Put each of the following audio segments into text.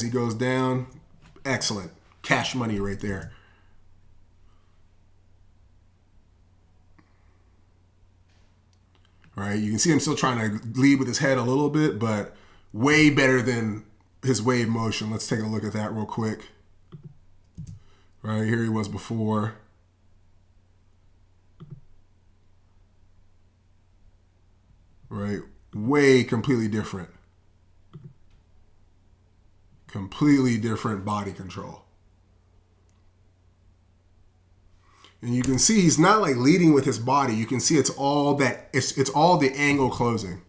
he goes down, excellent. Cash money right there. Right, you can see him still trying to lead with his head a little bit, but way better than his wave motion. Let's take a look at that real quick. Right, here he was before. Right, way completely different. Completely different body control. And you can see he's not like leading with his body. You can see it's all all the angle closing.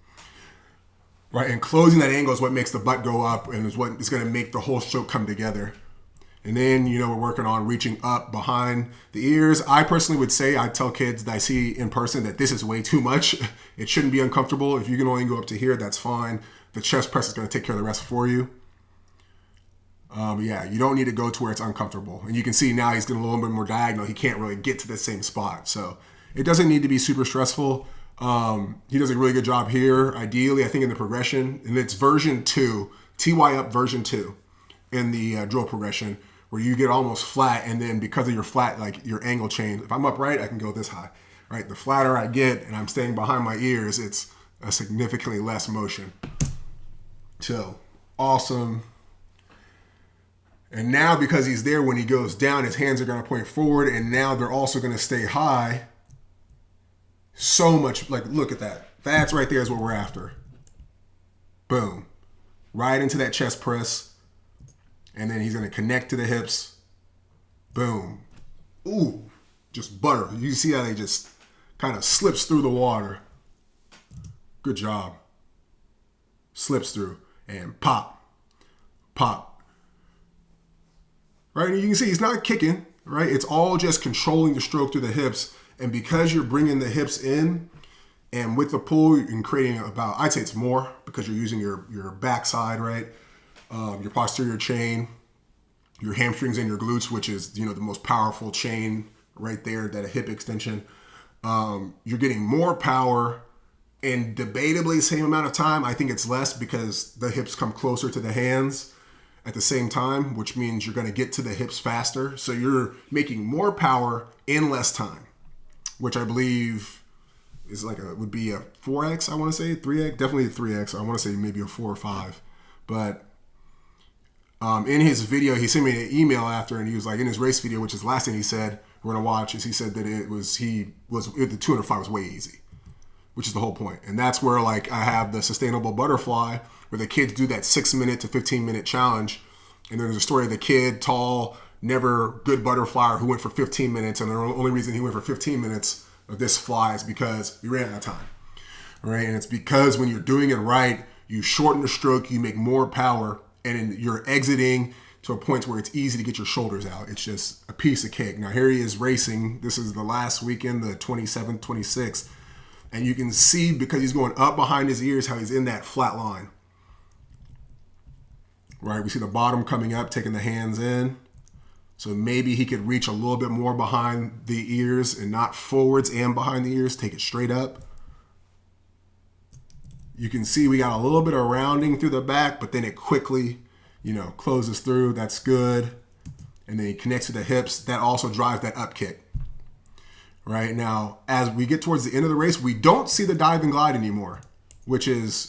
Right? And closing that angle is what makes the butt go up and is what is going to make the whole stroke come together. And then, we're working on reaching up behind the ears. I personally would say, I tell kids that I see in person that this is way too much. It shouldn't be uncomfortable. If you can only go up to here, that's fine. The chest press is going to take care of the rest for you. You don't need to go to where it's uncomfortable. And you can see now he's getting a little bit more diagonal. He can't really get to the same spot. So it doesn't need to be super stressful. He does a really good job here. Ideally, I think in the progression, and it's version 2, TY up version 2 in the drill progression, where you get almost flat. And then because of your flat, like your angle change, if I'm upright, I can go this high, right? The flatter I get and I'm staying behind my ears, it's a significantly less motion. So awesome. And now because he's there, when he goes down, his hands are going to point forward, and now they're also going to stay high. So much, like, look at that. That's right there is what we're after. Boom. Right into that chest press. And then he's going to connect to the hips. Boom. Ooh, just butter. You see how they just kind of slips through the water. Good job. Slips through and pop. Pop. Right, and you can see he's not kicking, right? It's all just controlling the stroke through the hips. And because you're bringing the hips in, and with the pull, you're creating about, I'd say it's more, because you're using your backside, right? Your posterior chain, your hamstrings and your glutes, which is, the most powerful chain right there, that a hip extension. You're getting more power in debatably the same amount of time. I think it's less because the hips come closer to the hands at the same time, which means you're going to get to the hips faster. So you're making more power in less time, which I believe is would be a 4x, I want to say, 3x, definitely a 3x. I want to say maybe a 4 or 5. But in his video, he sent me an email after, and he was like, in his race video, which is the last thing he said we're going to watch, is he said that the 205 was way easy, which is the whole point. And that's where I have the sustainable butterfly, where the kids do that 6-minute to 15-minute challenge. And there's a story of the kid, tall, never good butterflyer, who went for 15 minutes. And the only reason he went for 15 minutes of this fly is because he ran out of time. Right? And it's because when you're doing it right, you shorten the stroke, you make more power, and you're exiting to a point where it's easy to get your shoulders out. It's just a piece of cake. Now here he is racing. This is the last weekend, the 27th, 26th. And you can see, because he's going up behind his ears, how he's in that flat line. Right, we see the bottom coming up, taking the hands in. So maybe he could reach a little bit more behind the ears and not forwards and behind the ears. Take it straight up. You can see we got a little bit of rounding through the back, but then it quickly, closes through. That's good. And then he connects to the hips. That also drives that up kick. Right now, as we get towards the end of the race, we don't see the dive and glide anymore, which is